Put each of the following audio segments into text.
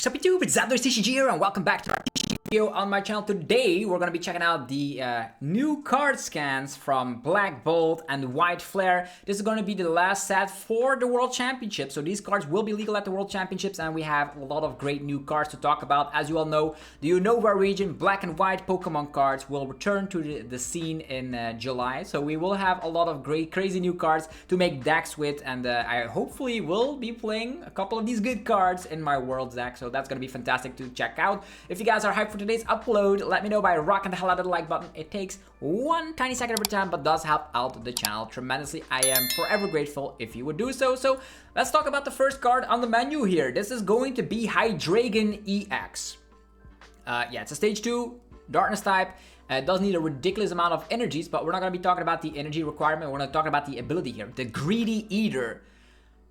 What's up YouTube, it's TCG here and welcome back to my video on my channel. Today we're going to be checking out the new card scans from Black Bolt and White Flare. This is going to be the last set for the World Championship, so these cards will be legal at the World Championships and we have a lot of great new cards to talk about. As you all know, the Unova region Black and White Pokemon cards will return to the scene in July, so we will have a lot of great crazy new cards to make decks with, and I hopefully will be playing a couple of these good cards in my World deck. So that's going to be fantastic to check out. If you guys are hyped for today's upload, let me know by rocking the hell out of the like button. It takes one tiny second every time, but does help out the channel tremendously. I am forever grateful if you would do so. So let's talk about the first card on the menu here. This is going to be Hydreigon EX. Yeah, it's a stage 2 darkness type. It does need a ridiculous amount of energies, but we're not going to be talking about the energy requirement. We're going to talk about the ability here. The Greedy Eater.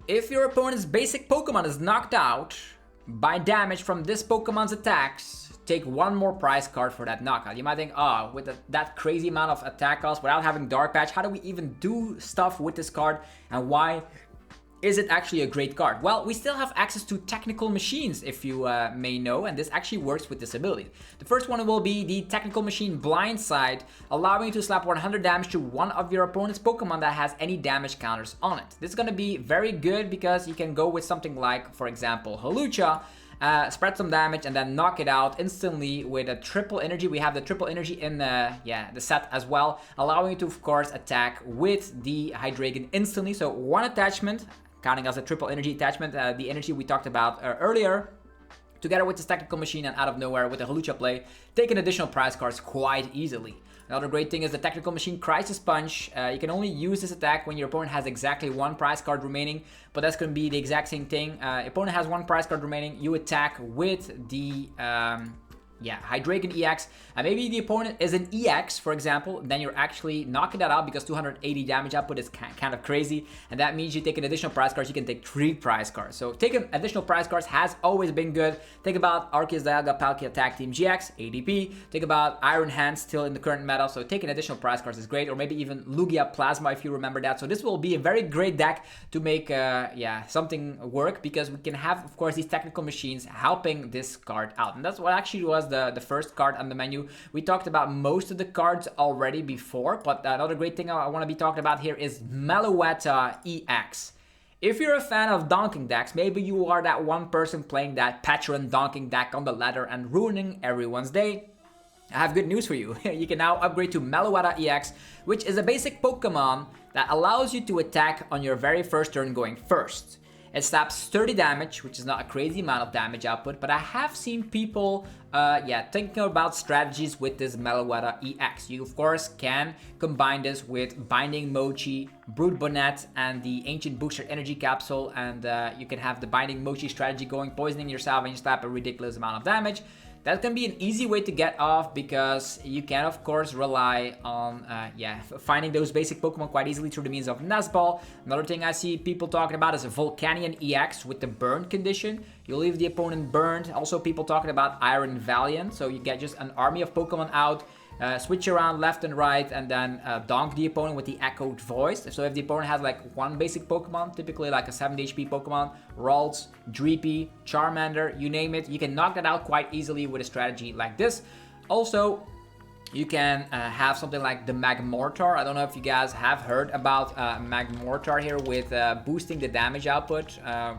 If your opponent's basic Pokemon is knocked out by damage from this Pokemon's attacks, take one more prize card for that knockout. You might think, oh, with that crazy amount of attack cost without having Dark Patch, how do we even do stuff with this card, and why is it actually a great card? Well, we still have access to technical machines, if you may know, and this actually works with this ability. The first one will be the technical machine Blindside, allowing you to slap 100 damage to one of your opponent's Pokemon that has any damage counters on it. This is going to be very good because you can go with something like, for example, Hawlucha, spread some damage and then knock it out instantly with a triple energy. We have the triple energy in the set as well, allowing you to, of course, attack with the Hydreigon instantly. So one attachment, counting as a triple energy attachment, the energy we talked about earlier, together with this technical machine, and out of nowhere with the Hawlucha play, take an additional prize cards quite easily. Another great thing is the technical machine Crisis Punch. You can only use this attack when your opponent has exactly one prize card remaining, but that's going to be the exact same thing. Opponent has one prize card remaining, you attack with the Hydreigon EX, and maybe the opponent is an EX, for example, then you're actually knocking that out because 280 damage output is kind of crazy, and that means you take an additional prize cards. You can take 3 prize cards. So taking additional prize cards has always been good. Think about Arceus, Dialga, Palkia, Tag Team GX, ADP. Think about Iron Hand still in the current meta, so taking additional prize cards is great, or maybe even Lugia Plasma if you remember that. So this will be a very great deck to make something work, because we can have, of course, these technical machines helping this card out, and that's what actually was the first card on the menu. We talked about most of the cards already before, but another great thing I want to be talking about here is Malawetta EX. If you're a fan of donking decks, maybe you are that one person playing that patron donking deck on the ladder and ruining everyone's day, I have good news for you. You can now upgrade to Malawetta EX, which is a basic Pokemon that allows you to attack on your very first turn going first. It slaps 30 damage, which is not a crazy amount of damage output, but I have seen people thinking about strategies with this Malawetta EX. You, of course, can combine this with Binding Mochi, Brute Bonnet, and the Ancient Booster Energy Capsule, and you can have the Binding Mochi strategy going, poisoning yourself, and you slap a ridiculous amount of damage. That can be an easy way to get off, because you can, of course, rely on finding those basic Pokemon quite easily through the means of Nestball. Another thing I see people talking about is a Volcanion EX with the burn condition. You leave the opponent burned. Also, people talking about Iron Valiant, so you get just an army of Pokemon out, switch around left and right, and then donk the opponent with the Echoed Voice. So if the opponent has like one basic Pokemon, typically like a 70 HP Pokemon, Ralts, Dreepy, Charmander, you name it, you can knock that out quite easily with a strategy like this. Also, you can have something like the Magmortar. I don't know if you guys have heard about Magmortar here with boosting the damage output. I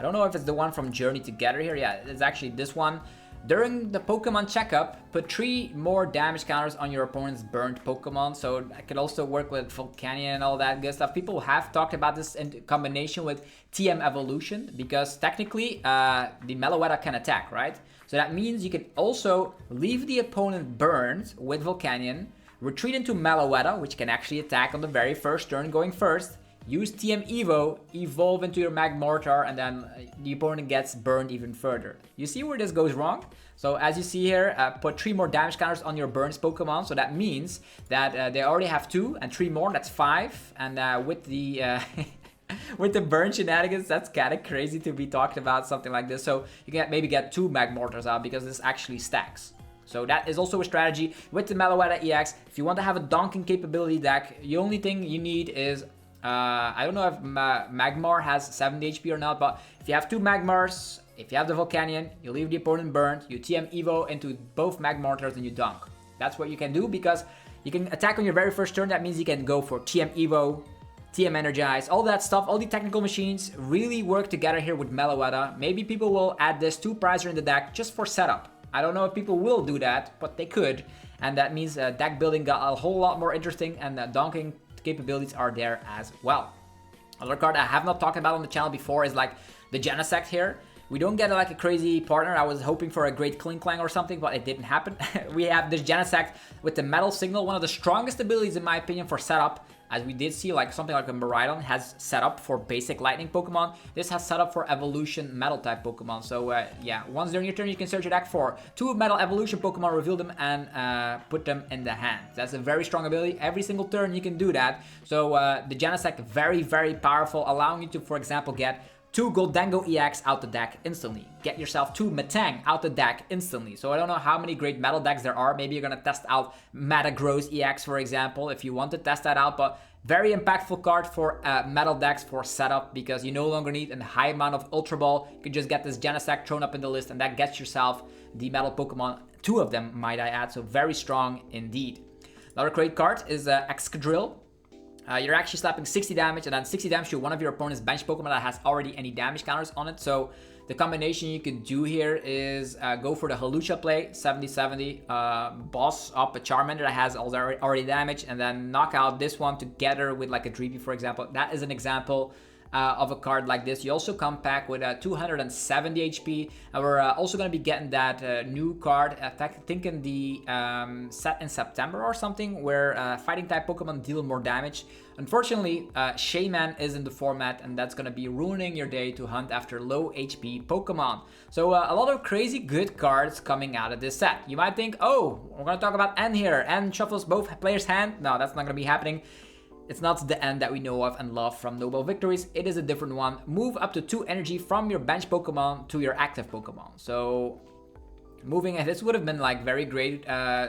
don't know if it's the one from Journey Together here. Yeah, it's actually this one. During the Pokemon checkup, put 3 more damage counters on your opponent's burnt Pokemon. So that could also work with Volcanion and all that good stuff. People have talked about this in combination with TM Evolution, because technically the Meloetta can attack, right? So that means you can also leave the opponent burned with Volcanion, retreat into Meloetta, which can actually attack on the very first turn going first, use TM Evo, evolve into your Magmortar, and then the opponent gets burned even further. You see where this goes wrong? So as you see here, put 3 more damage counters on your burns Pokemon. So that means that they already have 2, and 3 more, that's 5. And with the with the burn shenanigans, that's kind of crazy to be talking about something like this. So you can maybe get 2 Magmortars out, because this actually stacks. So that is also a strategy with the Malawetta EX. If you want to have a donking capability deck, the only thing you need is I don't know if Magmar has 70 HP or not, but if you have 2 Magmars if you have the Volcanion, you leave the opponent burned, you TM Evo into both Magmortars and you dunk. That's what you can do because you can attack on your very first turn. That means you can go for TM Evo, TM Energize, all that stuff. All the technical machines really work together here with Meloetta. Maybe people will add this 2-prizer in the deck just for setup. I don't know if people will do that, but they could. And that means deck building got a whole lot more interesting, and donking capabilities are there as well. Another card I have not talked about on the channel before is like the Genesect here. We don't get like a crazy partner. I was hoping for a great Klinklang or something, but it didn't happen. We have this Genesect with the Metal Signal, one of the strongest abilities in my opinion for setup. As we did see, like something like a Miraidon has setup for basic lightning Pokemon. This has setup for evolution metal type Pokemon. So yeah, once during your turn, you can search your deck for 2 metal evolution Pokemon, reveal them, and put them in the hand. That's a very strong ability. Every single turn you can do that. So the Genesect, very, very powerful, allowing you to, for example, get 2 Goldango EX out the deck instantly. Get yourself 2 Metang out the deck instantly. So I don't know how many great metal decks there are. Maybe you're gonna test out Metagross EX, for example, if you want to test that out. But very impactful card for metal decks for setup, because you no longer need a high amount of Ultra Ball. You can just get this Genesect thrown up in the list, and that gets yourself the metal Pokemon. 2 of them, might I add. So very strong indeed. Another great card is Excadrill. You're actually slapping 60 damage, and then 60 damage to one of your opponent's bench Pokemon that has already any damage counters on it. So the combination you could do here is go for the Hawlucha play, 70-70, boss up a Charmander that has already damage, and then knock out this one together with like a Dreepy, for example. That is an example of a card like this. You also come back with 270 HP, and we're also going to be getting that new card, I think in the set in September or something, where fighting type Pokemon deal more damage. Unfortunately, Shayman is in the format, and that's going to be ruining your day to hunt after low HP Pokemon. So a lot of crazy good cards coming out of this set. You might think, oh, we're going to talk about N here. N shuffles both players' hand. No, that's not going to be happening. It's not the end that we know of and love from Noble Victories. It is a different one. Move up to 2 energy from your bench Pokemon to your active Pokemon. So moving, and this would have been like very great.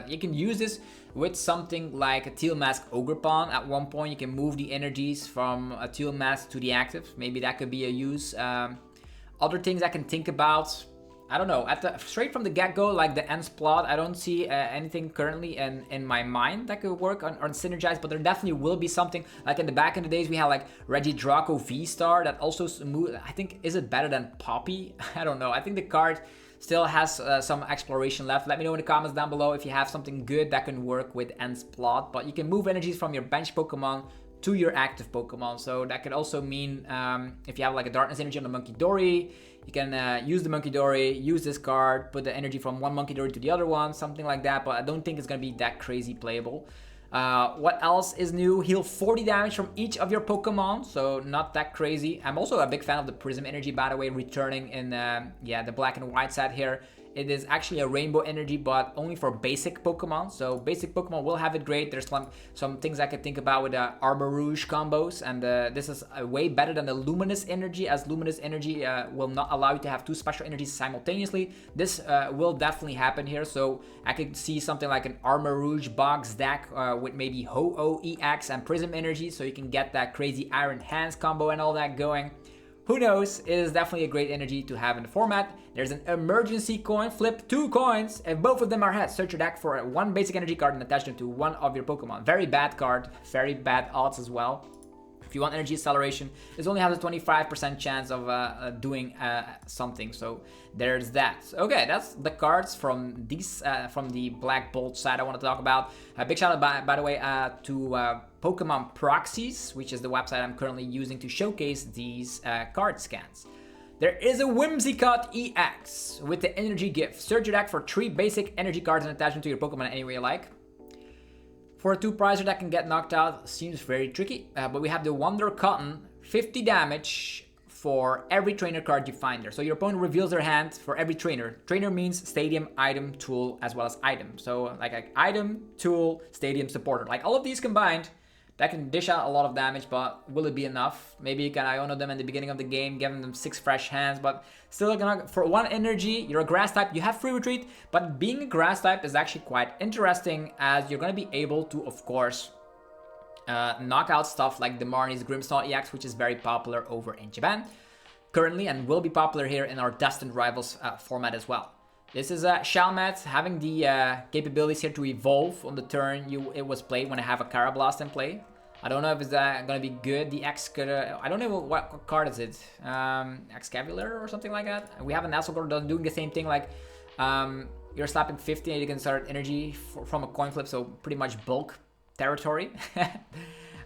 You can use this with something like a Teal Mask Ogerpon. At one point, you can move the energies from a Teal Mask to the active. Maybe that could be a use. Other things I can think about, I don't know, straight from the get-go, like the Ends plot, I don't see anything currently in my mind that could work on Synergize, but there definitely will be something. Like in the back in the days, we had like Regidraco V-Star that also moved. I think, is it better than Poppy? I don't know. I think the card still has some exploration left. Let me know in the comments down below if you have something good that can work with Ends plot. But you can move energies from your bench Pokemon to your active Pokemon. So that could also mean if you have like a Darkness energy on the Monkey Dory, you can use the Monkey Dory, use this card, put the energy from one Monkey Dory to the other one, something like that. But I don't think it's going to be that crazy playable. What else is new? Heal 40 damage from each of your Pokemon, so not that crazy. I'm also a big fan of the Prism energy, by the way, returning in the black and white set here. It is actually a rainbow energy, but only for basic Pokemon. So basic Pokemon will have it great. There's some things I could think about with Arbor Rouge combos, and this is way better than the Luminous energy, as Luminous energy will not allow you to have 2 special energies simultaneously. This will definitely happen here. So I could see something like an Armor Rouge box deck with maybe Ho-Oh EX and Prism energy, so you can get that crazy Iron Hands combo and all that going. Who knows? It is definitely a great energy to have in the format. There's an emergency coin. Flip 2 coins. If both of them are heads, search your deck for 1 basic energy card and attach them to one of your Pokemon. Very bad card. Very bad odds as well. If you want energy acceleration, this only has a 25% chance of doing something. So there's that. Okay, that's the cards from these from the Black Bolt side I want to talk about. A big shout out, by the way, to Pokemon Proxies, which is the website I'm currently using to showcase these card scans. There is a Whimsicott EX with the energy gift. Search your deck for 3 basic energy cards and attach them to your Pokemon any way you like. For a 2-prizer that can get knocked out, seems very tricky. But we have the Wonder Cotton, 50 damage for every trainer card you find there. So your opponent reveals their hand for every trainer. Trainer means stadium, item, tool, as well as item. So like item, tool, stadium, supporter. Like all of these combined, that can dish out a lot of damage, but will it be enough? Maybe you can Iono them in the beginning of the game, giving them 6 fresh hands, but still gonna, for 1 energy, you're a grass type, you have free retreat, but being a grass type is actually quite interesting, as you're gonna be able to, of course, knock out stuff like the Marnie's Grimmsnarl EX, which is very popular over in Japan. currently and will be popular here in our Destined Rivals format as well. This is Shalmet having the capabilities here to evolve on the turn it was played when I have a Carablast in play. I don't know if it's gonna be good. The X could, I don't know what card is it. Excavator or something like that. We have an Nesselgord doing the same thing, like you're slapping 50 and you can start energy from a coin flip, so pretty much bulk territory.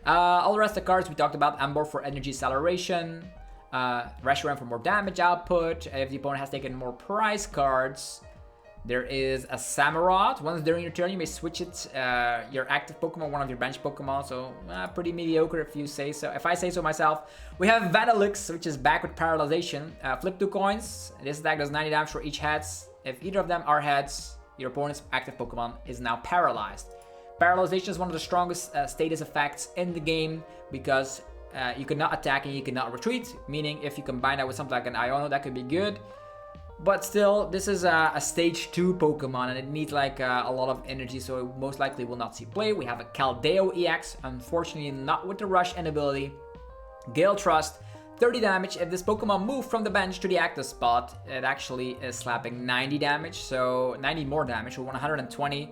All the rest of the cards we talked about: Ambor for energy acceleration, Reshiram for more damage output. If the opponent has taken more prize cards, there is a Samurott. Once during your turn, you may switch it, your active Pokemon, one of your bench Pokemon. So pretty mediocre if you say so. If I say so myself. We have Vanillix, which is back with Paralyzation. Flip 2 coins. This attack does 90 damage for each heads. If either of them are heads, your opponent's active Pokemon is now paralyzed. Paralyzation is one of the strongest status effects in the game because you cannot attack and you cannot retreat. Meaning if you combine that with something like an Iono, that could be good. But still, this is a stage 2 Pokemon and it needs like a lot of energy, so it most likely will not see play. We have a Keldeo EX, unfortunately not with the Rush and ability. Gale Trust, 30 damage. If this Pokemon moved from the bench to the active spot, it actually is slapping 90 damage, so 90 more damage, so 120.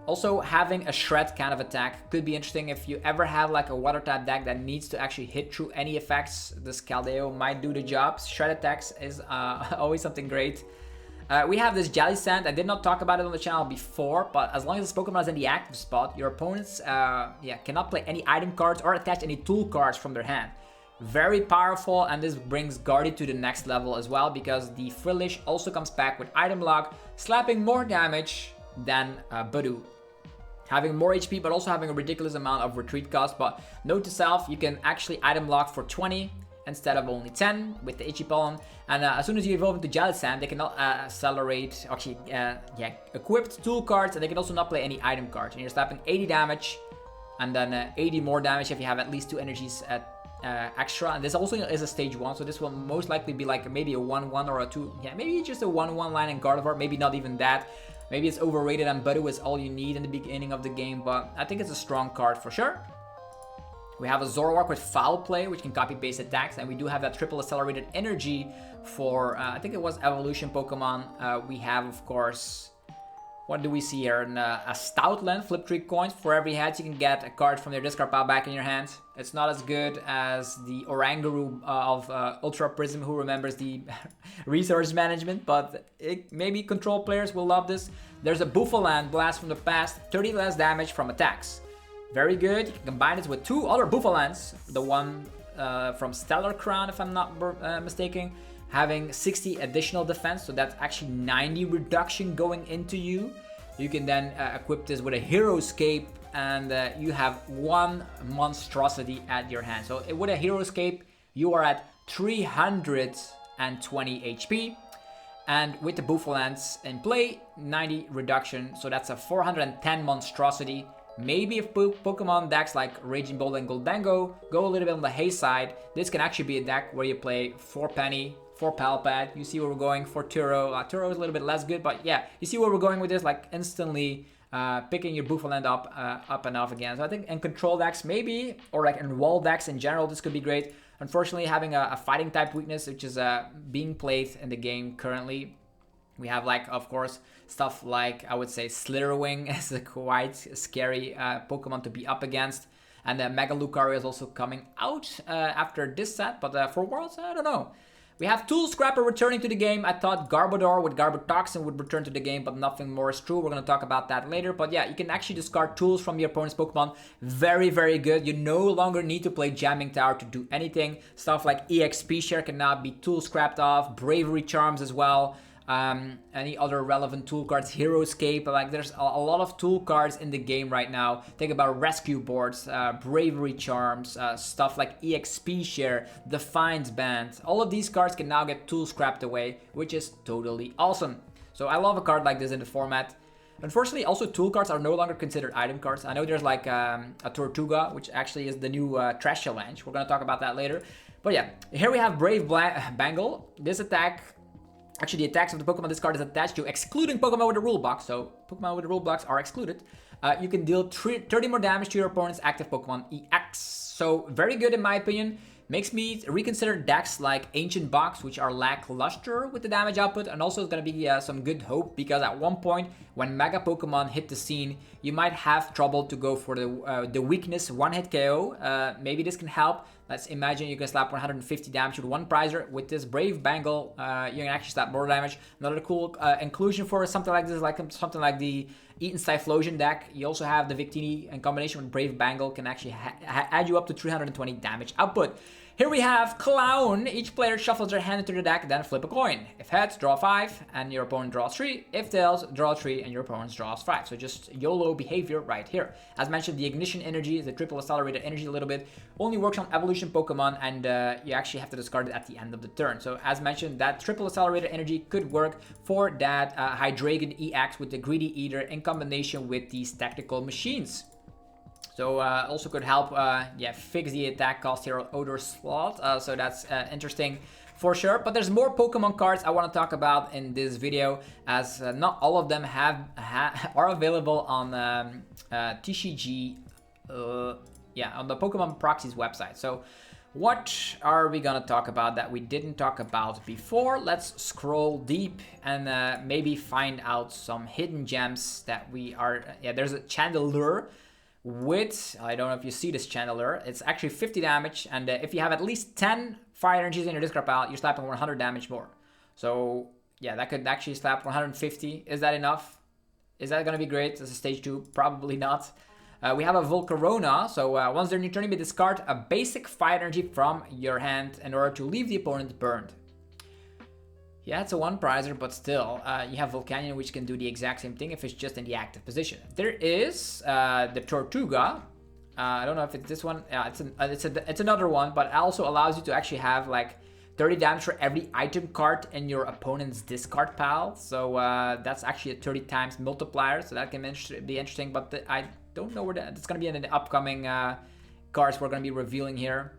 Also, having a Shred kind of attack could be interesting if you ever have like a Water type deck that needs to actually hit through any effects. This Keldeo might do the job. Shred attacks is always something great. We have this Jelly Sand. I did not talk about it on the channel before, but as long as this Pokemon is in the active spot, your opponents cannot play any item cards or attach any tool cards from their hand. Very powerful, and this brings Guardy to the next level as well because the Frillish also comes back with item lock, slapping more damage than Budu. Having more HP, but also having a ridiculous amount of retreat cost. But note to self, you can actually item lock for 20 instead of only 10 with the Itchy Pollen. And as soon as you evolve into Jelly Sand, they cannot accelerate, actually, equipped tool cards, and they can also not play any item cards. And you're slapping 80 damage, and then 80 more damage if you have at least 2 energies extra. And this also is a stage 1, so this will most likely be like maybe a 1-1 or a 2, maybe just a 1-1 line in Gardevoir, maybe not even that. Maybe it's overrated and Budu is all you need in the beginning of the game, but I think it's a strong card for sure. We have a Zoroark with Foul Play, which can copy paste attacks, and we do have that triple accelerated energy for, I think it was Evolution Pokemon. We have, of course, what do we see here? A Stoutland, flip 3 coins. For every head, you can get a card from your discard pile back in your hand. It's not as good as the Oranguru of Ultra Prism, who remembers the resource management, but maybe control players will love this. There's a Bouffalant, Blast from the Past, 30 less damage from attacks. Very good. You can combine it with 2 other Bouffalants. The one from Stellar Crown, if I'm not mistaken, having 60 additional defense, so that's actually 90 reduction going into you. You can then equip this with a Heroescape, and you have 1 monstrosity at your hand. So with a Heroescape, you are at 320 HP. And with the Bouffalants in play, 90 reduction, so that's a 410 monstrosity. Maybe if Pokemon decks like Raging Bolt and Goldango go a little bit on the hay side, this can actually be a deck where you play 4 Penny, 4 Palpad. You see where we're going for Turo. Turo is a little bit less good, but yeah, you see where we're going with this, like instantly picking your Bouffalant up and off again. So I think in control decks maybe, or like in wall decks in general, this could be great. Unfortunately, having a fighting type weakness, which is being played in the game currently. We have, like, of course, stuff like, I would say, Slitherwing is a quite scary Pokemon to be up against. And Mega Lucario is also coming out after this set, but for Worlds, I don't know. We have Tool Scrapper returning to the game. I thought Garbodor with Garbotoxin would return to the game, but nothing more is true. We're going to talk about that later. But yeah, you can actually discard tools from your opponent's Pokemon. Very, very good. You no longer need to play Jamming Tower to do anything. Stuff like EXP Share can now be tool scrapped off. Bravery Charms as well. Any other relevant tool cards, Heroescape, like there's a lot of tool cards in the game right now. Think about Rescue Boards, Bravery Charms, stuff like EXP Share, Defiance Band. All of these cards can now get tool scrapped away, which is totally awesome. So I love a card like this in the format. Unfortunately, also tool cards are no longer considered item cards. I know there's like a Tortuga, which actually is the new Trash Challenge. We're going to talk about that later. But yeah, here we have Brave Bangle. This attack... Actually, the attacks of the Pokemon this card is attached to, excluding Pokemon with a rule box. So Pokemon with the rule blocks are excluded. You can deal 30 more damage to your opponent's active Pokemon EX. So very good in my opinion. makes me reconsider decks like Ancient Box, which are lackluster with the damage output, and also it's gonna be some good hope, because at one point when Mega Pokemon hit the scene, you might have trouble to go for the weakness one-hit KO. Maybe this can help. Let's imagine you can slap 150 damage with one Prizer. With this Brave Bangle, you can actually slap more damage. Another cool inclusion for something like this, like something like the Eaton Typhlosion deck. You also have the Victini in combination with Brave Bangle can actually add you up to 320 damage output. Here we have Clown. Each player shuffles their hand into the deck, then flip a coin. If heads, draw 5, and your opponent draws 3. If tails, draw 3, and your opponent draws 5. So just YOLO behavior right here. As mentioned, the Ignition Energy is the triple accelerated energy a little bit. Only works on evolution Pokemon, and you actually have to discard it at the end of the turn. So as mentioned, that triple accelerated energy could work for that Hydreigon EX with the Greedy Eater in combination with these tactical machines. So also could help fix the attack cost here on Odor Slot. So that's interesting for sure. But there's more Pokemon cards I want to talk about in this video, as not all of them are available on TCG, on the Pokemon Proxies website. So what are we gonna talk about that we didn't talk about before? Let's scroll deep and maybe find out some hidden gems that we are. There's a Chandelure with, I don't know if you see this Chandelure, it's actually 50 damage, and if you have at least 10 fire energies in your discard pile, you're slapping 100 damage more. So yeah, that could actually slap 150. Is that enough? Is that gonna be great as a stage 2? Probably not. We have a Volcarona, so once during your turn you may discard a basic fire energy from your hand in order to leave the opponent burned. Yeah, it's a one prizer, but still, you have Volcanion, which can do the exact same thing if it's just in the active position. There is the Tortuga. I don't know if it's this one. Yeah, it's another one, but it also allows you to actually have like 30 damage for every item card in your opponent's discard pile. So that's actually a 30 times multiplier, so that can be interesting. But I don't know where that's going to be in the upcoming cards we're going to be revealing here.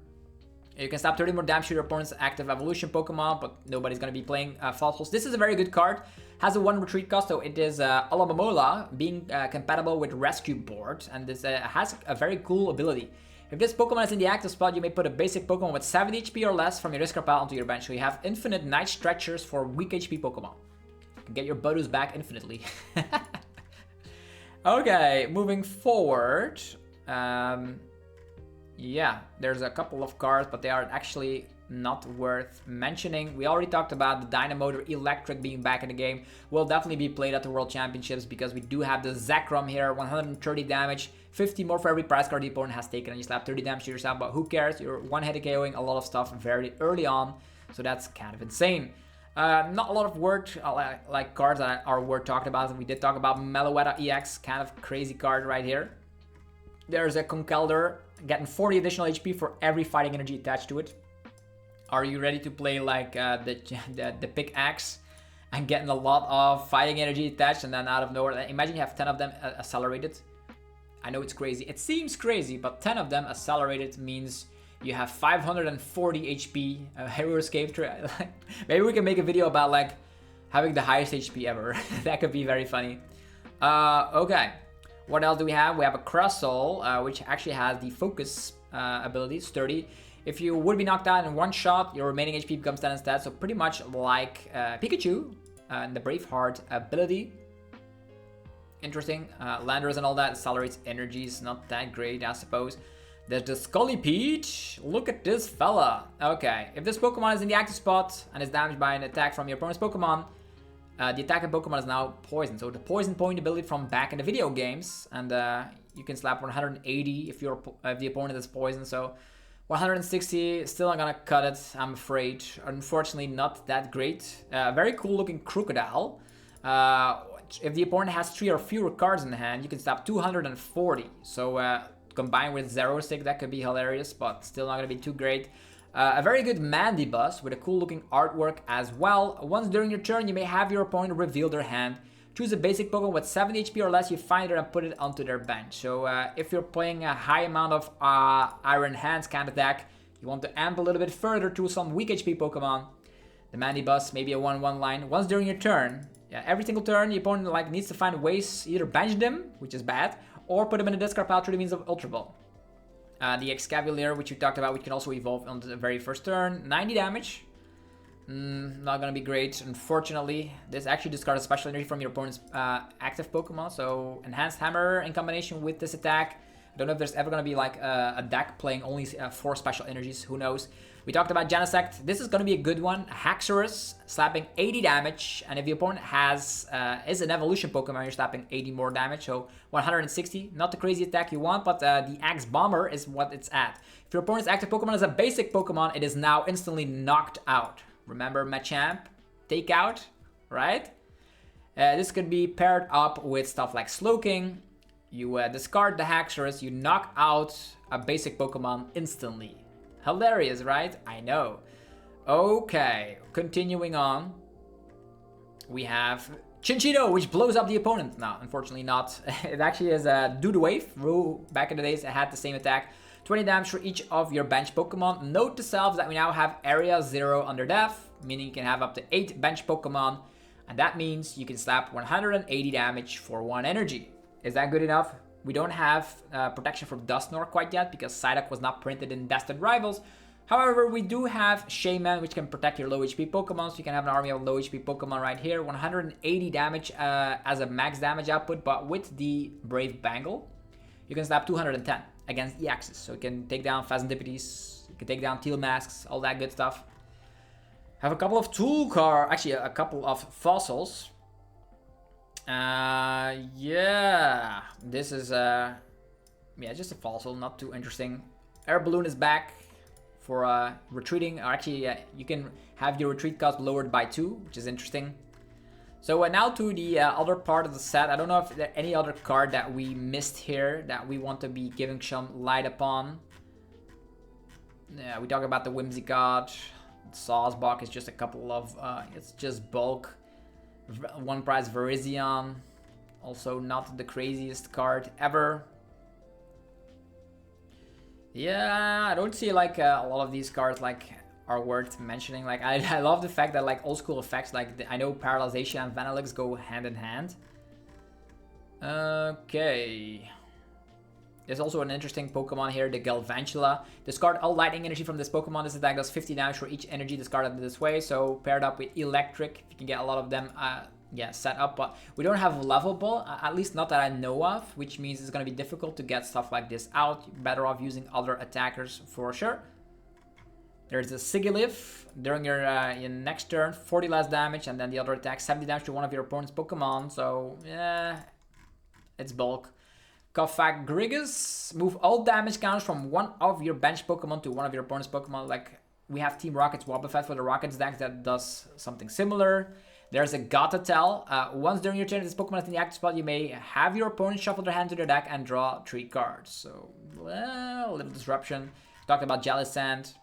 You can stop 30 more damage to your opponent's active evolution Pokemon, but nobody's going to be playing Fossils. This is a very good card. Has a 1 retreat cost, so it is Alamamola, being compatible with Rescue Board, and this has a very cool ability. If this Pokemon is in the active spot, you may put a basic Pokemon with 70 HP or less from your discard pile onto your bench, so you have infinite Night Stretchers for weak HP Pokemon. You can get your Budus back infinitely. Okay, moving forward. Yeah, there's a couple of cards, but they are actually not worth mentioning. We already talked about the Dynamotor Electric being back in the game. Will definitely be played at the World Championships, because we do have the Zekrom here, 130 damage, 50 more for every prize card the opponent has taken, and you slap 30 damage to yourself, but who cares? You're one-hit KOing a lot of stuff very early on, so that's kind of insane. Not a lot of word, like cards that are worth talking about. We did talk about Malawetta EX, kind of crazy card right here. There's a Conkeldurr, getting 40 additional HP for every fighting energy attached to it. Are you ready to play like the pickaxe and getting a lot of fighting energy attached, and then out of nowhere, imagine you have 10 of them accelerated. I know it's crazy. It seems crazy, but 10 of them accelerated means you have 540 HP. Hero Escape. Maybe we can make a video about like having the highest HP ever. That could be very funny. Okay. What else do we have? We have a Crustle, which actually has the focus ability, Sturdy. If you would be knocked out in one shot, your remaining HP becomes 10 instead. So pretty much like Pikachu and the Braveheart ability. Interesting. Landers and all that accelerates energies. Not that great, I suppose. There's the Scolipede. Look at this fella. Okay, if this Pokemon is in the active spot and is damaged by an attack from your opponent's Pokemon, the attacking Pokemon is now poisoned. So the poison point ability from back in the video games, and you can slap 180 if the opponent is poisoned. So 160, still not gonna cut it, I'm afraid. Unfortunately, not that great. Very cool looking Crocodile. If the opponent has 3 or fewer cards in hand, you can slap 240. So combined with Xerosic, that could be hilarious, but still not gonna be too great. A very good Mandibuzz with a cool looking artwork as well. Once during your turn, you may have your opponent reveal their hand. Choose a basic Pokemon with 70 HP or less, you find it and put it onto their bench. So if you're playing a high amount of Iron Hands kind of deck, you want to amp a little bit further to some weak HP Pokemon, the Mandibuzz, maybe a 1/1 line. Once during your turn, every single turn, the opponent needs to find ways, either bench them, which is bad, or put them in a discard pile through the means of Ultra Ball. The Excavalier, which we talked about, which can also evolve on the very first turn. 90 damage. Not gonna be great, unfortunately. This actually discards special energy from your opponent's active Pokemon. So Enhanced Hammer in combination with this attack. I don't know if there's ever gonna be like a deck playing only 4 special energies. Who knows? We talked about Genesect. This is gonna be a good one. Haxorus slapping 80 damage, and if your opponent is an evolution Pokemon, you're slapping 80 more damage. So 160. Not the crazy attack you want, but the Axe Bomber is what it's at. If your opponent's active Pokemon is a basic Pokemon, it is now instantly knocked out. Remember Machamp, take out, right? This could be paired up with stuff like Slowking. You discard the Haxorus, you knock out a basic Pokemon instantly. Hilarious, right? I know. Okay, continuing on. We have Chinchito, which blows up the opponent. No, unfortunately not. It actually is a Dude Wave. Back in the days, it had the same attack. 20 damage for each of your bench Pokemon. Note to self that we now have Area 0 under death, meaning you can have up to 8 bench Pokemon, and that means you can slap 180 damage for 1 energy. Is that good enough? We don't have protection from Dusknoir quite yet because Psyduck was not printed in Destined Rivals. However, we do have Shaman, which can protect your low HP Pokemon, so you can have an army of low HP Pokemon right here. 180 damage as a max damage output, but with the Brave Bangle, you can slap 210 against EXs. So you can take down Phazandipides, you can take down Teal Masks, all that good stuff. Have a couple of actually a couple of fossils. Yeah, this is just a fossil, not too interesting. Air Balloon is back for retreating. Or actually, you can have your retreat cost lowered by 2, which is interesting. So now to the other part of the set. I don't know if there's any other card that we missed here that we want to be giving some light upon. Yeah, we talk about the Whimsicott. Sawsbuck is just a couple of, it's just bulk. One prize Virizion. Also not the craziest card ever. Yeah, I don't see like a lot of these cards like are worth mentioning. Like I love the fact that like old school effects, like I know Paralyzation and Vanillix go hand in hand. Okay. There's also an interesting Pokemon here, the Galvantula. Discard all lightning energy from this Pokemon. This attack does 50 damage for each energy discarded this way. So paired up with Electric, you can get a lot of them set up. But we don't have Level, at least not that I know of, which means it's going to be difficult to get stuff like this out. You're better off using other attackers for sure. There's a Sigilyph. During your next turn, 40 less damage, and then the other attack, 70 damage to one of your opponent's Pokemon. So, yeah, it's bulk. Cofagrigus. Move all damage counters from one of your bench Pokemon to one of your opponent's Pokemon. Like, we have Team Rocket's Wobbuffet for the Rockets deck that does something similar. There's a Gottatel. Once during your turn, this Pokemon is in the active spot, you may have your opponent shuffle their hand to their deck and draw 3 cards. So, well, a little disruption. Talked about Jellicent.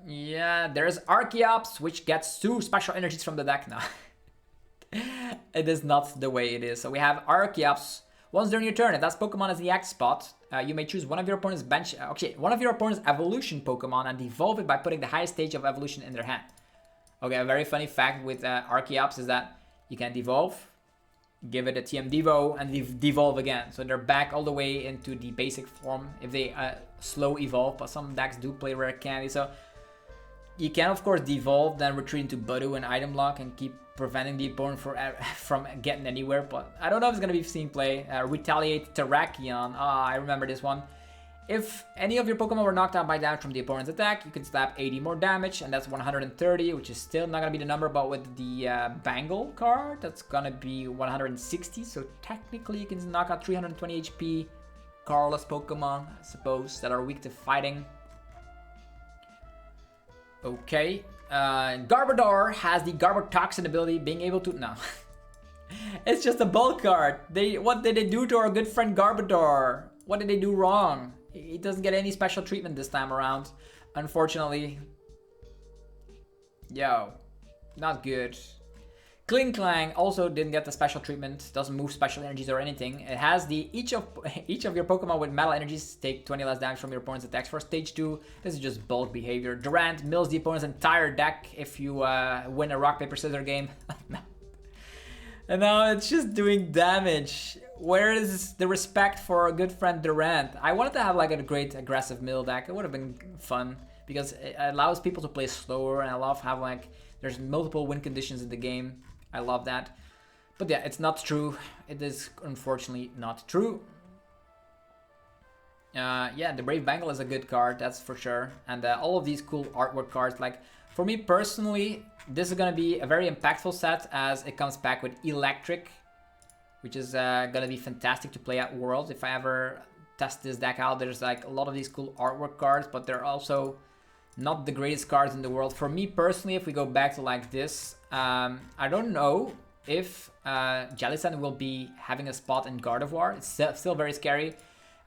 Yeah, there's Archeops, which gets 2 special energies from the deck now. It is not the way it is. So we have Archeops. Once during your turn, if that Pokemon is in the active spot, you may choose one of your opponent's bench, one of your opponent's evolution Pokemon and evolve it by putting the highest stage of evolution in their hand. Okay, a very funny fact with Archeops is that you can devolve, give it a TM Devo, and devolve again. So they're back all the way into the basic form if they slow evolve, but some decks do play Rare Candy. So you can, of course, devolve, then retreat into Budu and Item Lock and keep preventing the opponent from getting anywhere. But I don't know if it's going to be seen play. Retaliate Terrakion. I remember this one. If any of your Pokemon were knocked out by damage from the opponent's attack, you can slap 80 more damage, and that's 130, which is still not going to be the number, but with the Bangle card, that's going to be 160. So technically, you can knock out 320 HP Carless Pokemon, I suppose, that are weak to fighting. Okay, Garbodor has the Garbotoxin ability, being able to... No. It's just a bulk card. What did they do to our good friend Garbodor? What did they do wrong? He doesn't get any special treatment this time around, unfortunately. Yo, not good. Klinklang also didn't get the special treatment, doesn't move special energies or anything. It has the each of your Pokemon with metal energies take 20 less damage from your opponent's attacks for stage 2. This is just bulk behavior. Durant mills the opponent's entire deck if you win a rock, paper, scissors game. And now it's just doing damage. Where is the respect for our good friend Durant? I wanted to have like a great aggressive middle deck. It would have been fun because it allows people to play slower, and I love how like there's multiple win conditions in the game. I love that. But yeah, it's not true. It is unfortunately not true. Yeah, the Brave Bangle is a good card, that's for sure. And all of these cool artwork cards, like for me personally, this is gonna be a very impactful set as it comes back with Electric, which is gonna be fantastic to play at Worlds. If I ever test this deck out, there's like a lot of these cool artwork cards, but they're also not the greatest cards in the world. For me personally, if we go back to like this, I don't know if Jellicent will be having a spot in Gardevoir. It's still very scary.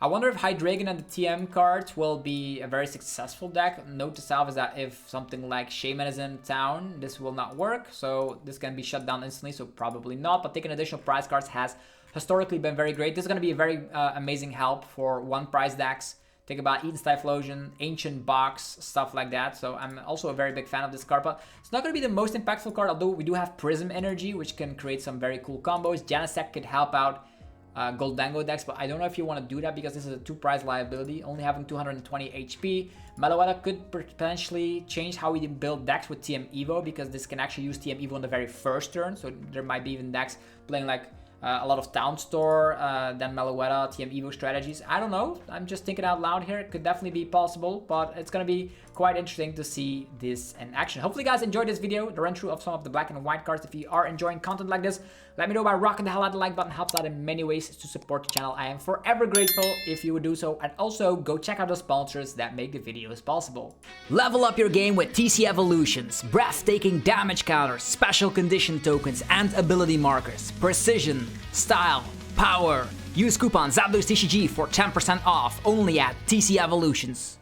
I wonder if Hydreigon and the TM cards will be a very successful deck. Note to self is that if something like Shaman is in town, this will not work. So this can be shut down instantly, so probably not. But taking additional prize cards has historically been very great. This is going to be a very amazing help for one prize decks. Think about Eden's Typhlosion, Ancient Box, stuff like that. So I'm also a very big fan of this card, but it's not going to be the most impactful card, although we do have Prism Energy, which can create some very cool combos. Janicek could help out Goldango decks, but I don't know if you want to do that because this is a 2-prize liability, only having 220 HP. Malawetta could potentially change how we build decks with TM Evo, because this can actually use TM Evo on the very first turn, so there might be even decks playing like a lot of Town Store, then Meloetta, TM Evo strategies. I don't know. I'm just thinking out loud here. It could definitely be possible, but it's going to be quite interesting to see this in action. Hopefully you guys enjoyed this video, the run through of some of the black and white cards. If you are enjoying content like this, let me know by rocking the hell out of the like button. It helps out in many ways to support the channel. I am forever grateful if you would do so. And also go check out the sponsors that make the videos possible. Level up your game with TC Evolutions. Breathtaking damage counters, special condition tokens, and ability markers. Precision, style, power. Use coupon ZapdosTCG for 10% off only at TC Evolutions.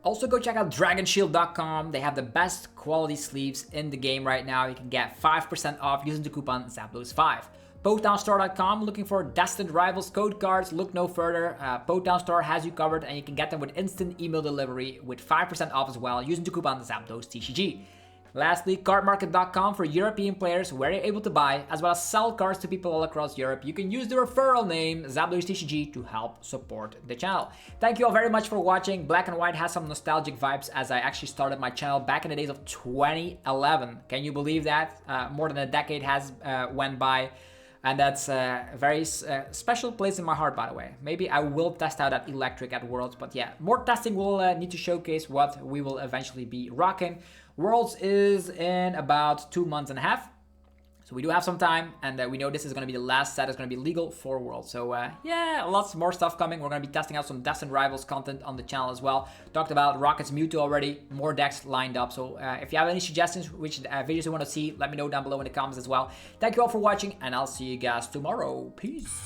Also go check out dragonshield.com. They have the best quality sleeves in the game right now. You can get 5% off using the coupon ZapDos5. PokemonStore.com, looking for Destined Rivals code cards, look no further. Pokemon Store has you covered, and you can get them with instant email delivery with 5% off as well using the coupon ZapDosTCG. Lastly, cardmarket.com for European players where you're able to buy as well as sell cards to people all across Europe. You can use the referral name ZapDosTCG to help support the channel. Thank you all very much for watching. Black and White has some nostalgic vibes as I actually started my channel back in the days of 2011. Can you believe that? More than a decade has went by. And that's a very special place in my heart, by the way. Maybe I will test out that Electric at Worlds, but yeah, more testing will need to showcase what we will eventually be rocking. Worlds is in about 2.5 months. So we do have some time, and we know this is going to be the last set. It's going to be legal for Worlds. So yeah, lots more stuff coming. We're going to be testing out some Destined Rivals content on the channel as well. Talked about Rocket's Mewtwo already. More decks lined up. So if you have any suggestions, which videos you want to see, let me know down below in the comments as well. Thank you all for watching, and I'll see you guys tomorrow. Peace.